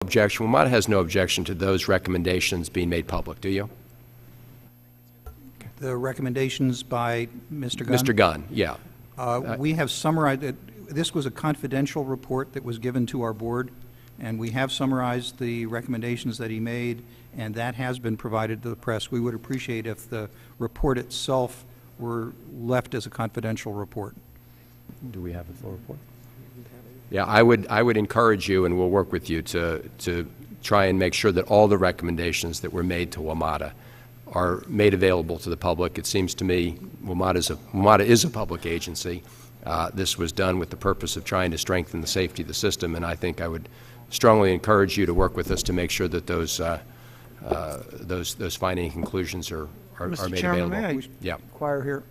objection. WMATA has no objection to those recommendations being made public, do you? The recommendations by Mr. Gunn? Mr. Gunn, yeah. We have summarized it. This was a confidential report that was given to our board, and we have summarized the recommendations that he made, and that has been provided to the press. We would appreciate if the report itself were left as a confidential report. Do we have a full report? Yeah, I would encourage you, and we'll work with you to try and make sure that all the recommendations that were made to WMATA are made available to the public. It seems to me WMATA is a public agency. This was done with the purpose of trying to strengthen the safety of the system, and I think I would strongly encourage you to work with us to make sure that those finding and conclusions are Mr. made Chairman, available. may I inquire here?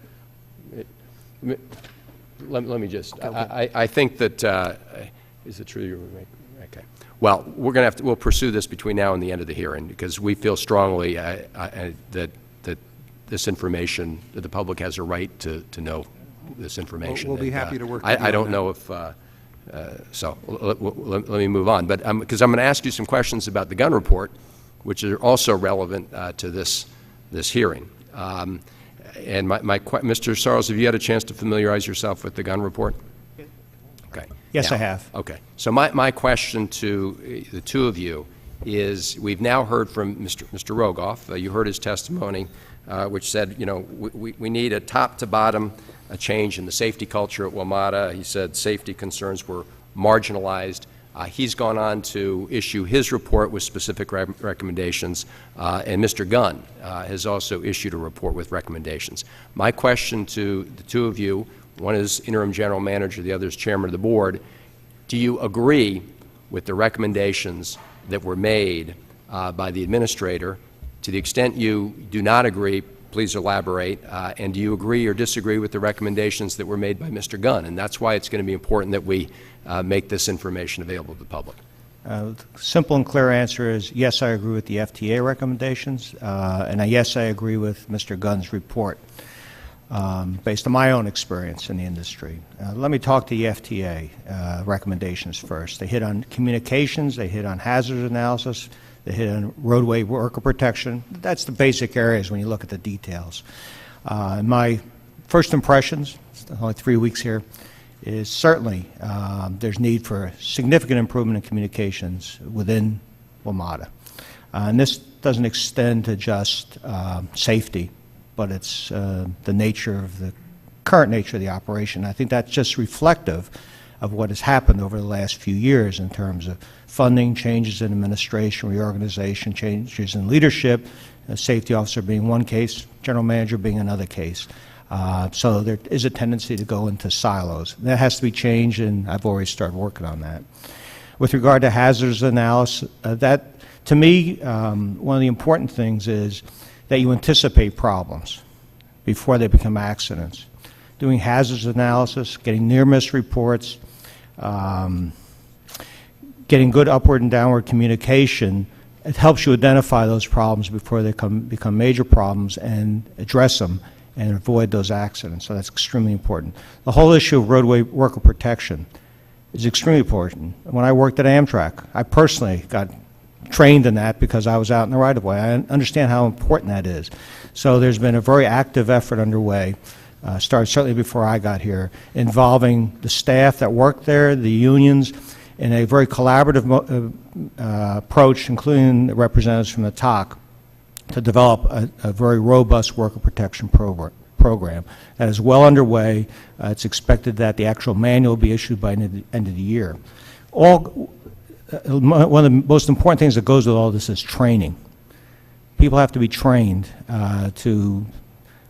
Let me just. I think that is it true you were making? Okay. Well, we're going to we'll pursue this between now and the end of the hearing because we feel strongly that this information that the public has a right to know this information. We'll be happy to work with you I don't on know if. So let me move on, but because I'm going to ask you some questions about the Gunn report, which are also relevant to this hearing. And Mr. Sarles, have you had a chance to familiarize yourself with the Gunn report? Okay. Yes, now, I have. Okay. So my question to the two of you is: we've now heard from Mr. Rogoff. You heard his testimony, which said, you know, we need a top-to-bottom change in the safety culture at WMATA. He said safety concerns were marginalized. He's gone on to issue his report with specific recommendations, and Mr. Gunn has also issued a report with recommendations. My question to the two of you, one is interim general manager, the other is chairman of the board, do you agree with the recommendations that were made by the administrator? To the extent you do not agree, please elaborate. And do you agree or disagree with the recommendations that were made by Mr. Gunn? And that's why it's going to be important that we make this information available to the public. Simple and clear answer is yes, I agree with the FTA recommendations, and yes, I agree with Mr. Gunn's report based on my own experience in the industry. Let me talk to the FTA recommendations first. They hit on communications, they hit on hazard analysis, they hit on roadway worker protection. That's the basic areas when you look at the details. My first impressions, only 3 weeks here, is certainly there's need for significant improvement in communications within WMATA. And this doesn't extend to just safety, but it's the nature of the current nature of the operation. I think that's just reflective of what has happened over the last few years in terms of funding, changes in administration, reorganization, changes in leadership, a safety officer being one case, general manager being another case. So there is a tendency to go into silos. That has to be changed, and I've already started working on that. With regard to hazards analysis, that, to me, one of the important things is that you anticipate problems before they become accidents. Doing hazards analysis, getting near-miss reports, getting good upward and downward communication, it helps you identify those problems before they become major problems and address them and avoid those accidents. So that's extremely important. The whole issue of roadway worker protection is extremely important. When I worked at Amtrak, I personally got trained in that because I was out in the right-of-way. I understand how important that is. So there's been a very active effort underway, started certainly before I got here, involving the staff that work there, the unions, in a very collaborative approach, including the representatives from the TOC, to develop a very robust worker protection program that is well underway. It's expected that the actual manual will be issued by the end of the year. One of the most important things that goes with all this is training. People have to be trained to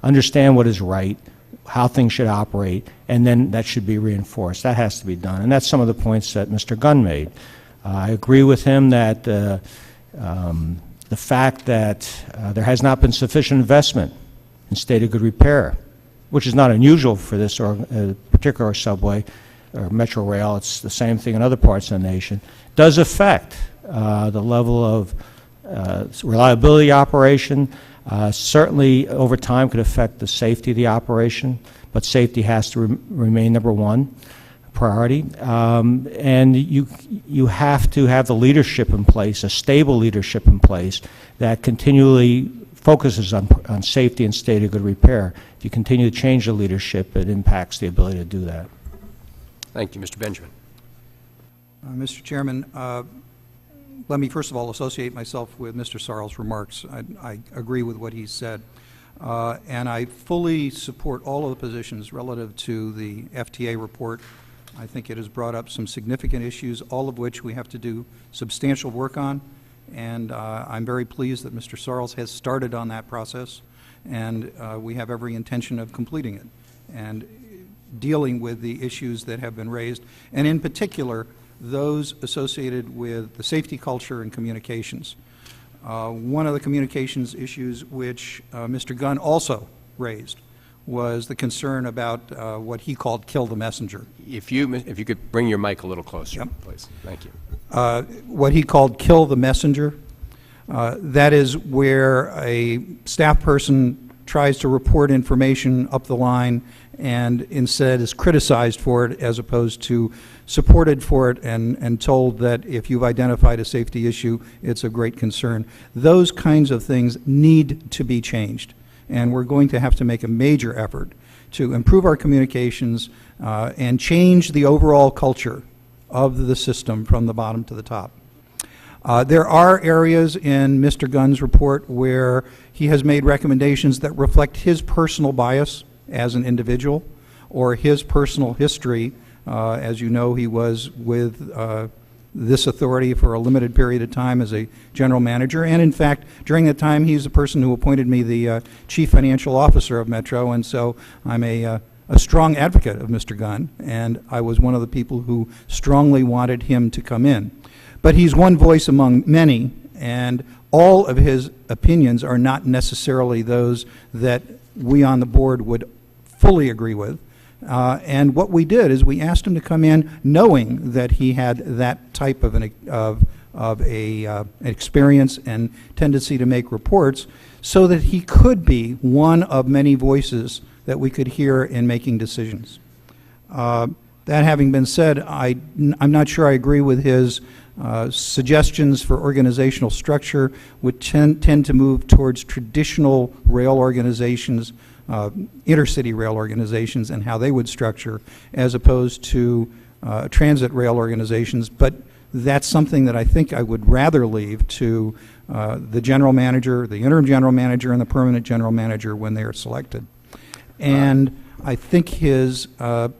understand what is right, how things should operate, and then that should be reinforced. That has to be done, and that's some of the points that Mr. Gunn made. I agree with him that the fact that there has not been sufficient investment in state of good repair, which is not unusual for this particular subway or metro rail, it's the same thing in other parts of the nation, does affect the level of reliability operation. Certainly over time could affect the safety of the operation, but safety has to remain number one. priority. And you have to have the leadership in place, a stable leadership in place that continually focuses on safety and state of good repair. If you continue to change the leadership, it impacts the ability to do that. Thank you, Mr. Benjamin. Mr. Chairman, let me first of all associate myself with Mr. Sarles' remarks. I agree with what he said. And I fully support all of the positions relative to the FTA report. I think it has brought up some significant issues, all of which we have to do substantial work on. And I'm very pleased that Mr. Sarles has started on that process, and we have every intention of completing it and dealing with the issues that have been raised, and in particular, those associated with the safety culture and communications. One of the communications issues which Mr. Gunn also raised was the concern about what he called kill the messenger. If you could bring your mic a little closer, Yep. please. Thank you. What he called kill the messenger. That is where a staff person tries to report information up the line and instead is criticized for it as opposed to supported for it and told that if you've identified a safety issue, it's a great concern. Those kinds of things need to be changed, and we're going to have to make a major effort to improve our communications and change the overall culture of the system from the bottom to the top. There are areas in Mr. Gunn's report where he has made recommendations that reflect his personal bias as an individual or his personal history. As you know, he was with this authority for a limited period of time as a general manager, and in fact, during that time, he's the person who appointed me the chief financial officer of Metro, and so I'm a strong advocate of Mr. Gunn, and I was one of the people who strongly wanted him to come in. But he's one voice among many, and all of his opinions are not necessarily those that we on the board would fully agree with. And what we did is we asked him to come in knowing that he had that type of an experience and tendency to make reports so that he could be one of many voices that we could hear in making decisions. That having been said, I'm not sure I agree with his suggestions for organizational structure, which tend to move towards traditional rail organizations, intercity rail organizations, and how they would structure, as opposed to transit rail organizations. But that's something that I think I would rather leave to the general manager, the interim general manager, and the permanent general manager when they are selected. And I think his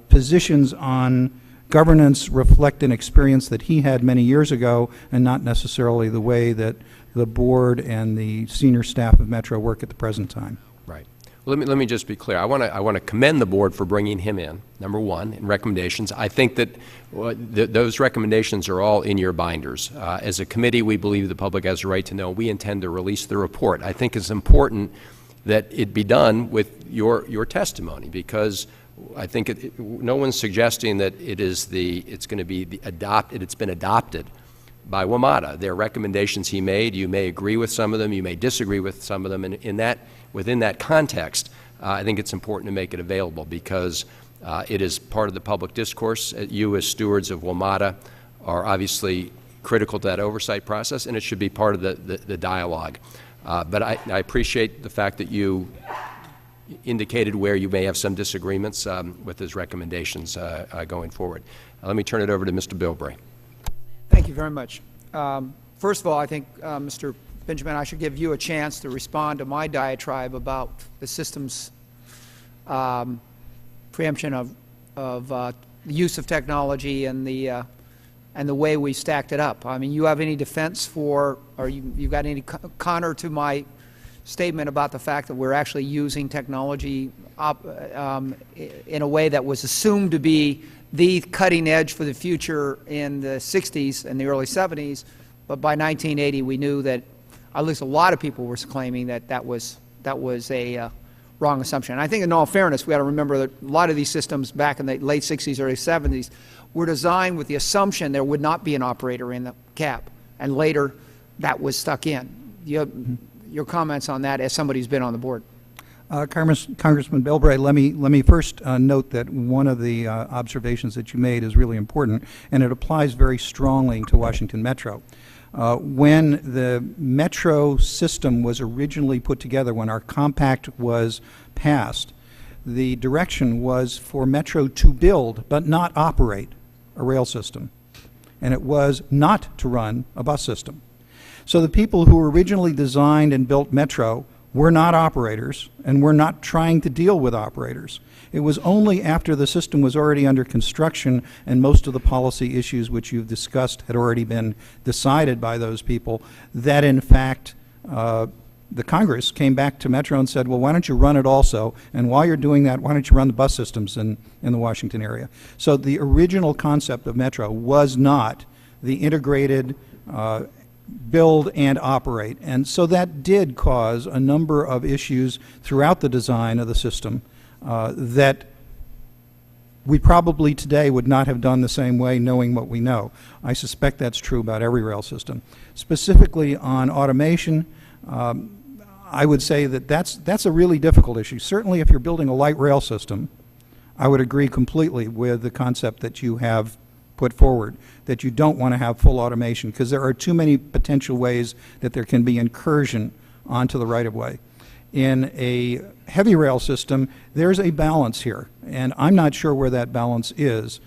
positions on governance reflect an experience that he had many years ago and not necessarily the way that the board and the senior staff of Metro work at the present time. Right. Well, let me just be clear. I want to commend the board for bringing him in, number one, in recommendations. I think that those recommendations are all in your binders. As a committee, we believe the public has a right to know. We intend to release the report. I think it's important that it be done with your testimony, because I think no one's suggesting that it's going to be adopted. It's been adopted by WMATA. There are recommendations he made. You may agree with some of them. You may disagree with some of them. And within that context, I think it's important to make it available, because it is part of the public discourse. You, as stewards of WMATA, are obviously critical to that oversight process, and it should be part of the dialogue. But I appreciate the fact that you indicated where you may have some disagreements with his recommendations going forward. Let me turn it over to Mr. Bilbray. Thank you very much. First of all, I think, Mr. Benjamin, I should give you a chance to respond to my diatribe about the system's preemption of the use of technology and the way we stacked it up. I mean, you have any defense for, or you got any counter to my statement about the fact that we're actually using technology in a way that was assumed to be the cutting edge for the future in the 60s and the early 70s, but by 1980 we knew that, at least a lot of people were claiming that was a wrong assumption. And I think in all fairness, we got to remember that a lot of these systems back in the late 60s, early 70s were designed with the assumption there would not be an operator in the cab, and later that was stuck in. Your comments on that as somebody who's been on the board. Congressman Bilbray, let me first note that one of the observations that you made is really important, and it applies very strongly to Washington Metro. When the Metro system was originally put together, when our compact was passed, the direction was for Metro to build but not operate a rail system, and it was not to run a bus system. So the people who originally designed and built Metro were not operators, and were not trying to deal with operators. It was only after the system was already under construction and most of the policy issues which you've discussed had already been decided by those people that, in fact, the Congress came back to Metro and said, well, why don't you run it also? And while you're doing that, why don't you run the bus systems in the Washington area? So the original concept of Metro was not the integrated build and operate. And so that did cause a number of issues throughout the design of the system that we probably today would not have done the same way, knowing what we know. I suspect that's true about every rail system. Specifically on automation, I would say that that's a really difficult issue. Certainly if you're building a light rail system, I would agree completely with the concept that you have put forward, that you don't want to have full automation because there are too many potential ways that there can be incursion onto the right-of-way. In a heavy rail system, there's a balance here, and I'm not sure where that balance is.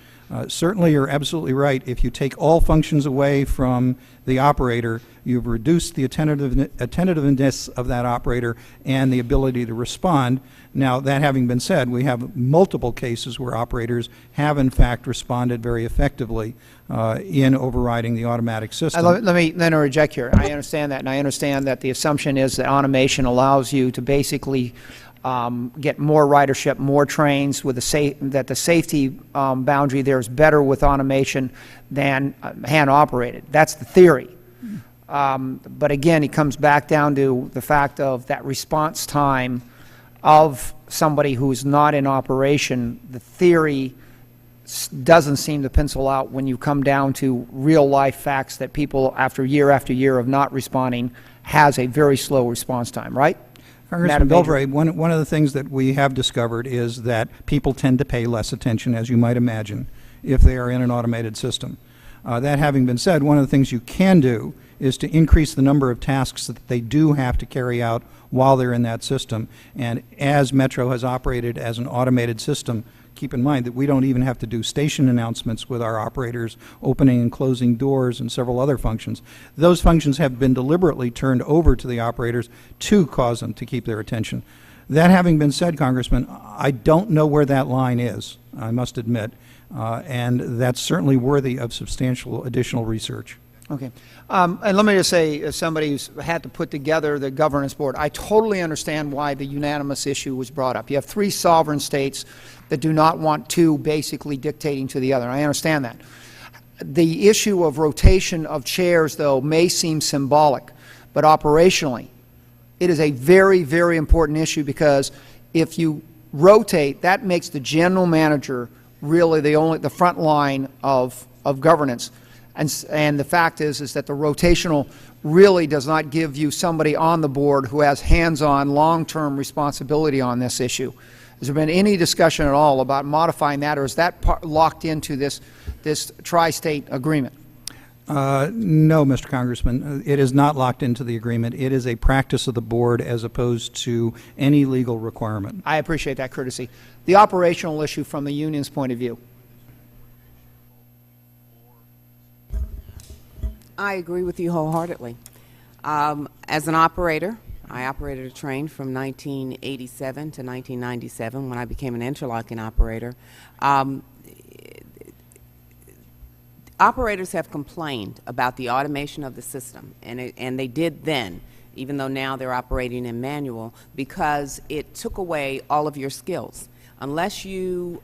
Certainly, you're absolutely right. If you take all functions away from the operator, you've reduced the attentiveness of that operator and the ability to respond. Now, that having been said, we have multiple cases where operators have, in fact, responded very effectively in overriding the automatic system. Let me interject here. I understand that, and I understand that the assumption is that automation allows you to basically get more ridership, more trains, with that the safety boundary there is better with automation than hand-operated. That's the theory. But again, it comes back down to the fact of that response time of somebody who's not in operation. The theory doesn't seem to pencil out when you come down to real-life facts that people, after year of not responding, has a very slow response time, right? Congressman Bilbray, one of the things that we have discovered is that people tend to pay less attention, as you might imagine, if they are in an automated system. That having been said, one of the things you can do is to increase the number of tasks that they do have to carry out while they're in that system. And as Metro has operated as an automated system, keep in mind that we don't even have to do station announcements with our operators, opening and closing doors and several other functions. Those functions have been deliberately turned over to the operators to cause them to keep their attention. That having been said, Congressman, I don't know where that line is, I must admit, and that's certainly worthy of substantial additional research. Okay. And let me just say, as somebody who's had to put together the governance board, I totally understand why the unanimous issue was brought up. You have 3 sovereign states that do not want 2 basically dictating to the other. I understand that. The issue of rotation of chairs, though, may seem symbolic, but operationally, it is a very, very important issue, because if you rotate, that makes the general manager really the front line of governance. And the fact is that the rotational really does not give you somebody on the board who has hands-on, long-term responsibility on this issue. Has there been any discussion at all about modifying that, or is that locked into this tri-state agreement? No, Mr. Congressman. It is not locked into the agreement. It is a practice of the board as opposed to any legal requirement. I appreciate that courtesy. The operational issue from the union's point of view. I agree with you wholeheartedly. As an operator, I operated a train from 1987 to 1997 when I became an interlocking operator. Operators have complained about the automation of the system, and they did then, even though now they're operating in manual, because it took away all of your skills. Unless you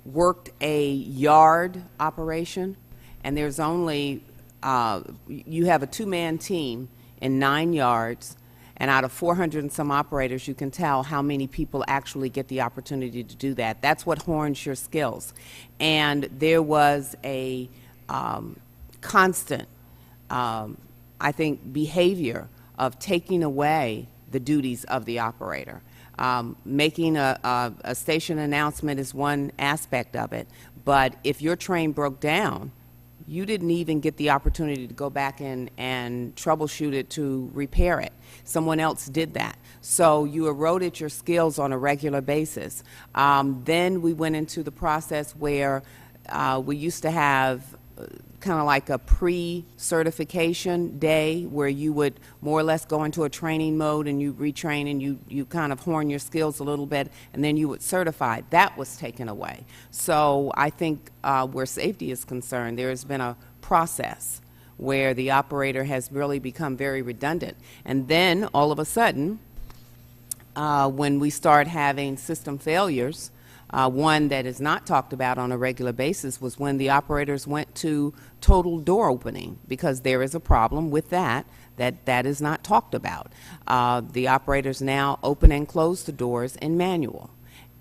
worked a yard operation, and there's only you have a 2-man team in 9 yards, and out of 400 and some operators, you can tell how many people actually get the opportunity to do that. That's what horns your skills. And there was a constant, I think, behavior of taking away the duties of the operator. Making a station announcement is one aspect of it, but if your train broke down, you didn't even get the opportunity to go back in and troubleshoot it to repair it. Someone else did that. So you eroded your skills on a regular basis. Then we went into the process where we used to have kind of like a pre-certification day where you would more or less go into a training mode and you retrain and you kind of hone your skills a little bit, and then you would certify. That was taken away. So I think where safety is concerned, there has been a process where the operator has really become very redundant. And then all of a sudden, when we start having system failures, one that is not talked about on a regular basis was when the operators went to total door opening, because there is a problem with that is not talked about. The operators now open and close the doors in manual.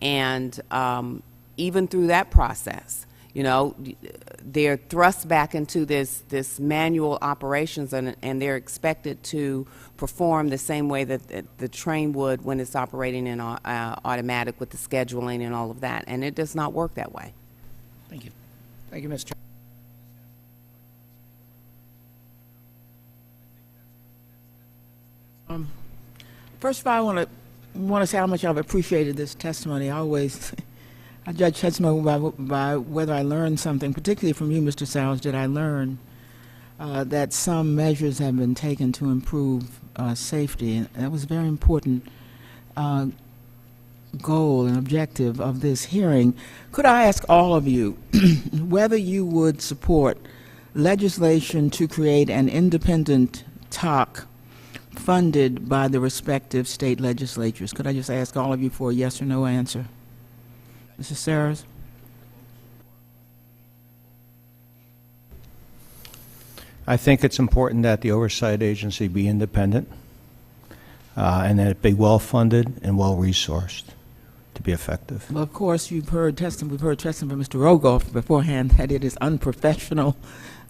And even through that process, you know, they're thrust back into this manual operations, and they're expected to perform the same way that the train would when it's operating in automatic with the scheduling and all of that, and it does not work that way. Thank you. Thank you, Mr. Chairman. First of all, I want to say how much I've appreciated this testimony. I judge testimony by whether I learned something, particularly from you, Mr. Sowers. Did I learn that some measures have been taken to improve safety? And that was a very important goal and objective of this hearing. Could I ask all of you whether you would support legislation to create an independent TOC funded by the respective state legislatures? Could I just ask all of you for a yes or no answer? Mrs. Saras? I think it's important that the oversight agency be independent and that it be well-funded and well-resourced to be effective. Well, of course, we've heard testimony from Mr. Rogoff beforehand that it is unprofessional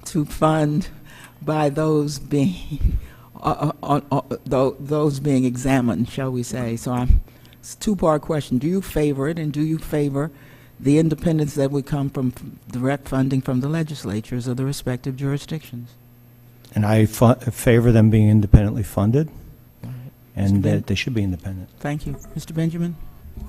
to fund by those being those being examined, shall we say. So it's a two-part question. Do you favor it, and do you favor the independence that would come from direct funding from the legislatures of the respective jurisdictions? And I favor them being independently funded, and that they should be independent. Thank you. Mr. Benjamin?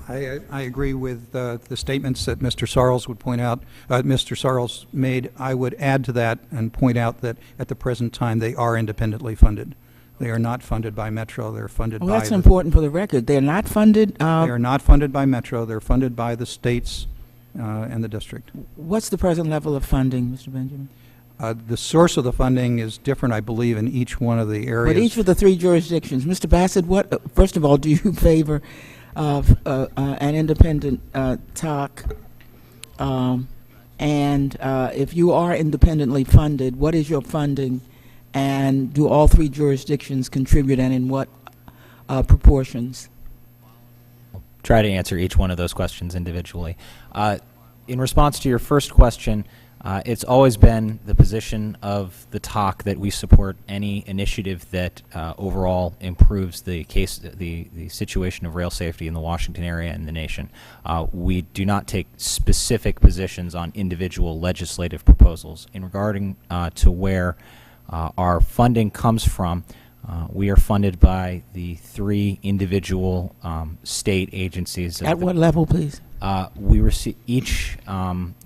I agree with the statements that Mr. Sarles would point out. Mr. Sarles made. I would add to that and point out that at the present time they are independently funded. They are not funded by Metro. They're funded by. Well, that's important for the record. They're not funded. They are not funded by Metro. They're funded by the states and the district. What's the present level of funding, Mr. Benjamin? The source of the funding is different, I believe, in each one of the areas. But each of the three jurisdictions. Mr. Bassett, first of all, do you favor of an independent TOC? And if you are independently funded, what is your funding? And do all three jurisdictions contribute, and in what proportions? I'll try to answer each one of those questions individually. In response to your first question, it's always been the position of the TOC that we support any initiative that overall improves the situation of rail safety in the Washington area and the nation. We do not take specific positions on individual legislative proposals. In regarding to where our funding comes from, we are funded by the three individual state agencies. At what level, please? We receive, each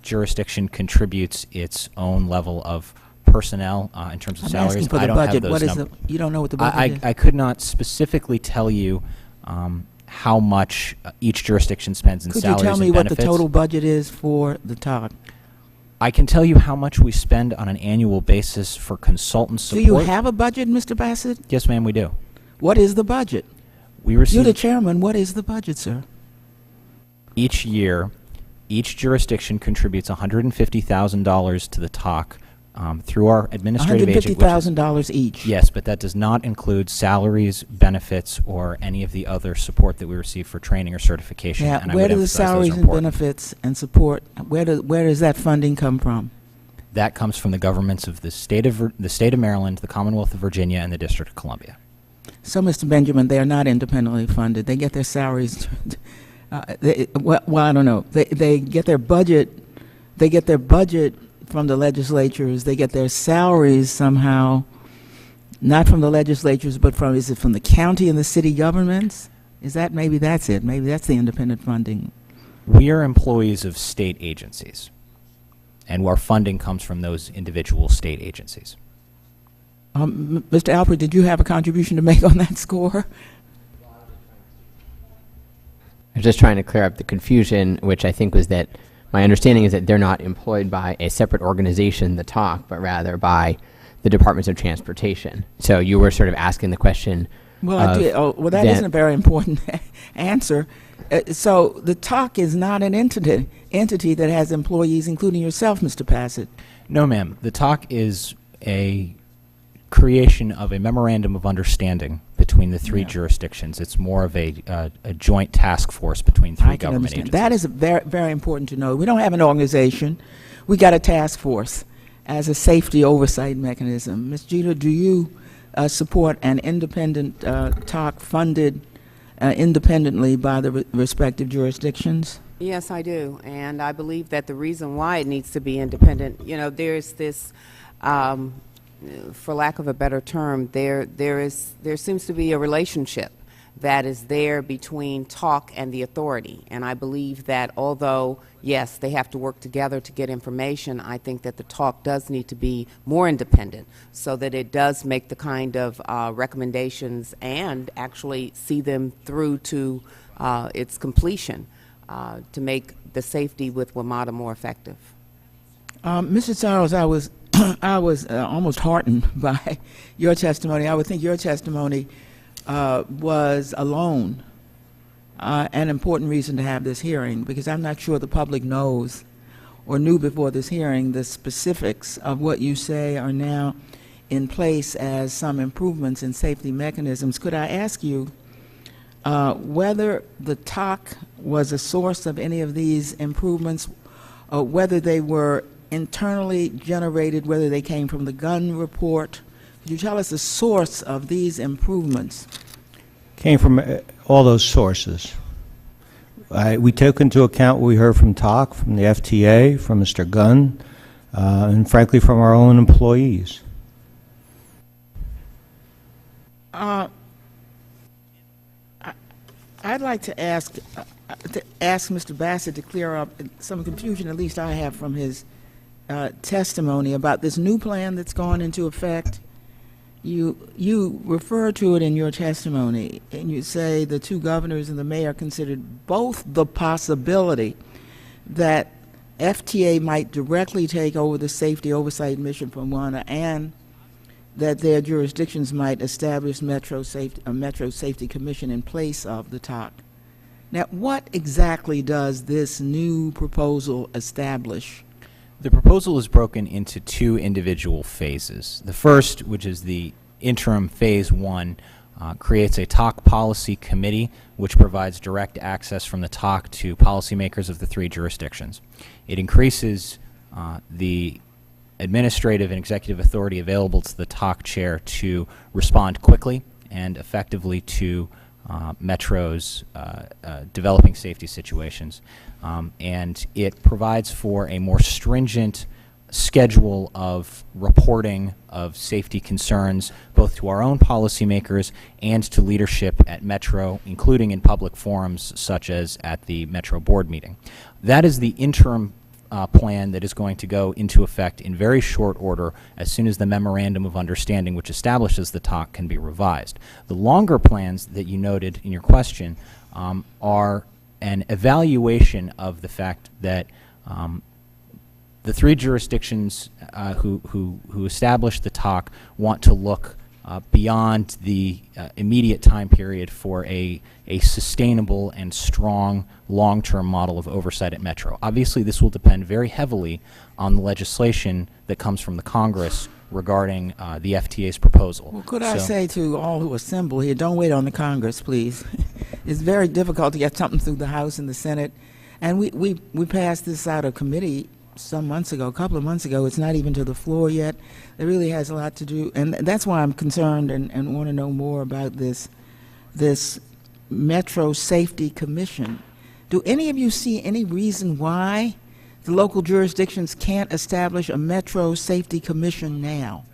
jurisdiction contributes its own level of personnel in terms of I'm salaries. asking for the I don't budget. have those What is numbers. you don't know what the budget is? I could not specifically tell you how much each jurisdiction spends in Could salaries you tell me and what the benefits. total budget is for the TOC? I can tell you how much we spend on an annual basis for consultant Do support. you have a budget, Mr. Bassett? Yes, ma'am, we do. What is the budget? We You're the receive chairman. What is the budget, sir? each year. Each jurisdiction contributes $150,000 to the TOC through our administrative agent. $150,000 each. Yes, but that does not include salaries, benefits, or any of the other support that we receive for training or certification. Yeah, and I where would do the emphasize those salaries are and important. benefits and support, where does that funding come from? That comes from the governments of the state of Maryland, the Commonwealth of Virginia, and the District of Columbia. So, Mr. Benjamin, they are not independently funded. They get their salaries. Well, I don't know. They get their budget. They get their budget from the legislatures. They get their salaries somehow, not from the legislatures, but from, is it from the county and the city governments? Is that, maybe that's it. Maybe that's the independent funding. We are employees of state agencies, and our funding comes from those individual state agencies. Mr. Alpert, did you have a contribution to make on that score? I was just trying to clear up the confusion, which I think was that my understanding is that they're not employed by a separate organization, the TALK, but rather by the Departments of Transportation. So you were sort of asking the question. Well, I did. Oh, well, that isn't a very important answer. So the TALK is not an entity that has employees, including yourself, Mr. Passett. No, ma'am. The TALK is a creation of a memorandum of understanding between the three jurisdictions. It's more of a joint task force between three government agencies. That is very, very important to know. We don't have an organization. We got a task force as a safety oversight mechanism. Ms. Jeter, do you support an independent TALK funded independently by the respective jurisdictions? Yes, I do, and I believe that the reason why it needs to be independent, you know, there's this, for lack of a better term, there seems to be a relationship that is there between TALK and the authority, and I believe that although, yes, they have to work together to get information, I think that the TALK does need to be more independent so that it does make the kind of recommendations and actually see them through to its completion to make the safety with WMATA more effective. Mr. Charles, I was I was almost heartened by your testimony. I would think your testimony was alone an important reason to have this hearing, because I'm not sure the public knows or knew before this hearing the specifics of what you say are now in place as some improvements in safety mechanisms. Could I ask you whether the TALK was a source of any of these improvements, or whether they were internally generated, whether they came from the gun report? Could you tell us the source of these improvements? Came from all those sources. We took into account what we heard from TALK, from the FTA, from Mr. Gunn, and frankly from our own employees. I'd like to ask Mr. Bassett to clear up some confusion, at least I have from his testimony about this new plan that's gone into effect. You refer to it in your testimony, and you say the two governors and the mayor considered both the possibility that FTA might directly take over the safety oversight mission from WMATA, and that their jurisdictions might establish a Metro Safety Commission in place of the TALK. Now, what exactly does this new proposal establish? The proposal is broken into two individual phases. The first, which is the interim phase 1, creates a TALK policy committee which provides direct access from the TALK to policymakers of the three jurisdictions. It increases the administrative and executive authority available to the TALK chair to respond quickly and effectively to Metro's developing safety situations. And it provides for a more stringent schedule of reporting of safety concerns, both to our own policymakers and to leadership at Metro, including in public forums such as at the Metro board meeting. That is the interim plan that is going to go into effect in very short order as soon as the Memorandum of Understanding, which establishes the TALK, can be revised. The longer plans that you noted in your question are an evaluation of the fact that the three jurisdictions who established the TALK want to look beyond the immediate time period for a sustainable and strong long-term model of oversight at Metro. Obviously, this will depend very heavily on the legislation that comes from the Congress regarding the FTA's proposal. Well, could I say to all who assemble here, don't wait on the Congress, please. It's very difficult to get something through the House and the Senate, and we passed this out of committee some months ago, a couple of months ago. It's not even to the floor yet. It really has a lot to do, and that's why I'm concerned and want to know more about this Metro Safety Commission. Do any of you see any reason why the local jurisdictions can't establish a Metro Safety Commission now?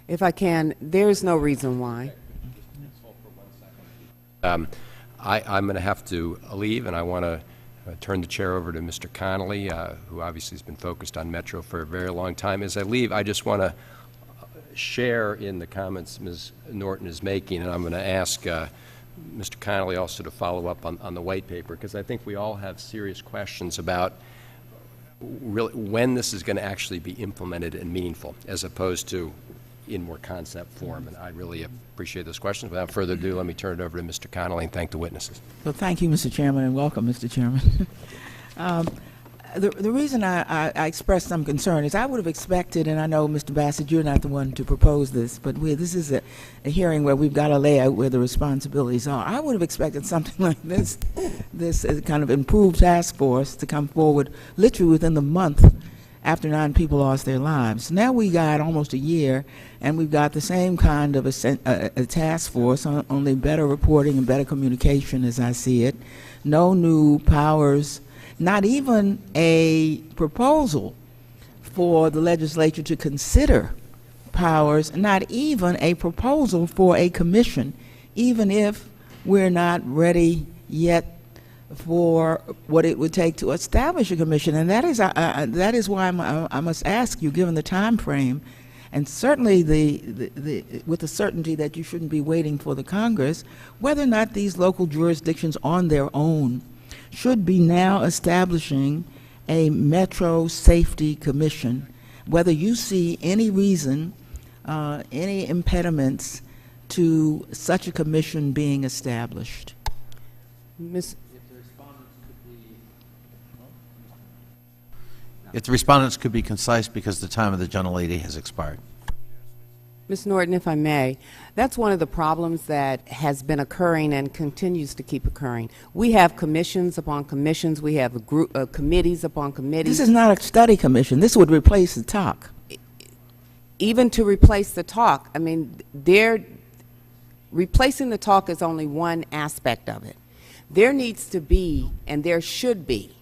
If I can, there's no reason why. I'm going to have to leave, and I want to turn the chair over to Mr. Connolly, who obviously has been focused on Metro for a very long time. As I leave, I just want to share in the comments Ms. Norton is making, and I'm going to ask Mr. Connolly also to follow up on the white paper, because I think we all have serious questions about really when this is going to actually be implemented and meaningful, as opposed to in more concept form. And I really appreciate those questions. Without further ado, let me turn it over to Mr. Connolly and thank the witnesses. Well, thank you, Mr. Chairman, and welcome, Mr. Chairman. The reason I expressed some concern is I would have expected, and I know, Mr. Bassett, you're not the one to propose this, but this is a hearing where we've got to lay out where the responsibilities are. I would have expected something like this kind of improved task force to come forward literally within the month after 9 people lost their lives. Now we got almost a year, and we've got the same kind of a task force, only better reporting and better communication as I see it. No new powers, not even a proposal for the legislature to consider powers, not even a proposal for a commission, even if we're not ready yet for what it would take to establish a commission. And that is why I must ask you, given the time frame, and certainly with the certainty that you shouldn't be waiting for the Congress, whether or not these local jurisdictions on their own should be now establishing a Metro Safety Commission, whether you see any reason, any impediments to such a commission being established. If the respondents could be concise, because the time of the gentlelady has expired. Ms. Norton, if I may, that's one of the problems that has been occurring and continues to keep occurring. We have commissions upon commissions. We have committees upon committees. This is not a study commission. This would replace the TALC. Even to replace the TALC, I mean, replacing the TALC is only one aspect of it. There needs to be, and there should be,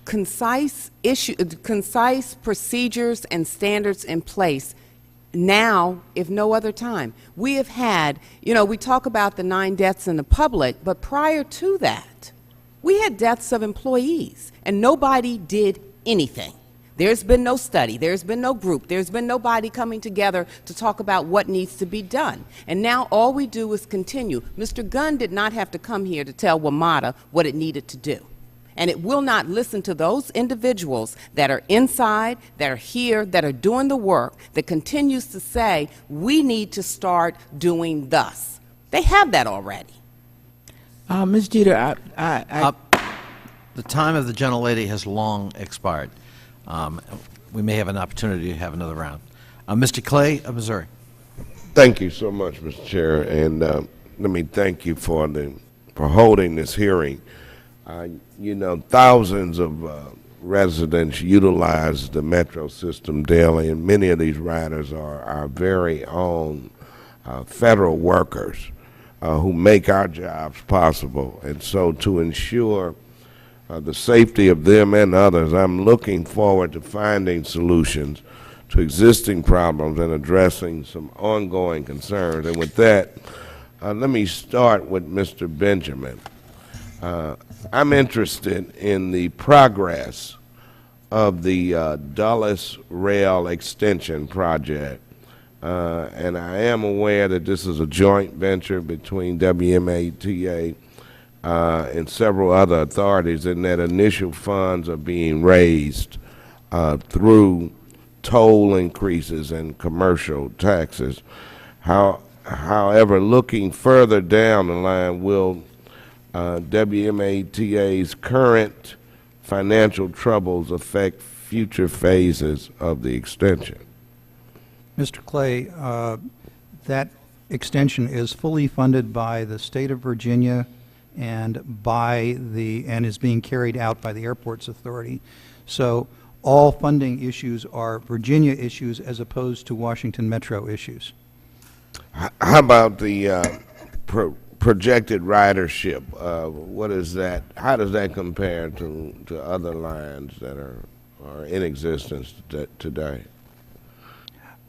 concise procedures and standards in place now, if no other time. We have had, we talk about the 9 deaths in the public, but prior to that, we had deaths of employees, and nobody did anything. There's been no study, there's been no group, there's been nobody coming together to talk about what needs to be done. And now all we do is continue. Mr. Gunn did not have to come here to tell WMATA what it needed to do. And it will not listen to those individuals that are inside, that are here, that are doing the work, that continues to say, we need to start doing thus. They have that already. Ms. Jeter, The time of the gentlelady has long expired. We may have an opportunity to have another round. Mr. Clay of Missouri. Thank you so much, Mr. Chair, and let me thank you for holding this hearing. Thousands of residents utilize the Metro system daily, and many of these riders are our very own federal workers who make our jobs possible. And so to ensure the safety of them and others, I'm looking forward to finding solutions to existing problems and addressing some ongoing concerns. And with that, let me start with Mr. Benjamin. I'm interested in the progress of the Dulles Rail Extension Project, and I am aware that this is a joint venture between WMATA and several other authorities, and that initial funds are being raised through toll increases and commercial taxes. However, looking further down the line, will WMATA's current financial troubles affect future phases of the extension? Mr. Clay, that extension is fully funded by the state of Virginia and is being carried out by the Airports Authority. So all funding issues are Virginia issues as opposed to Washington Metro issues. How about the projected ridership? What is that? How does that compare to other lines that are in existence today?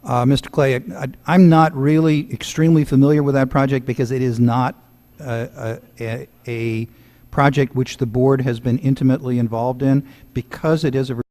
Mr. Clay, I'm not really extremely familiar with that project because it is not a project which the board has been intimately involved in. Because it is a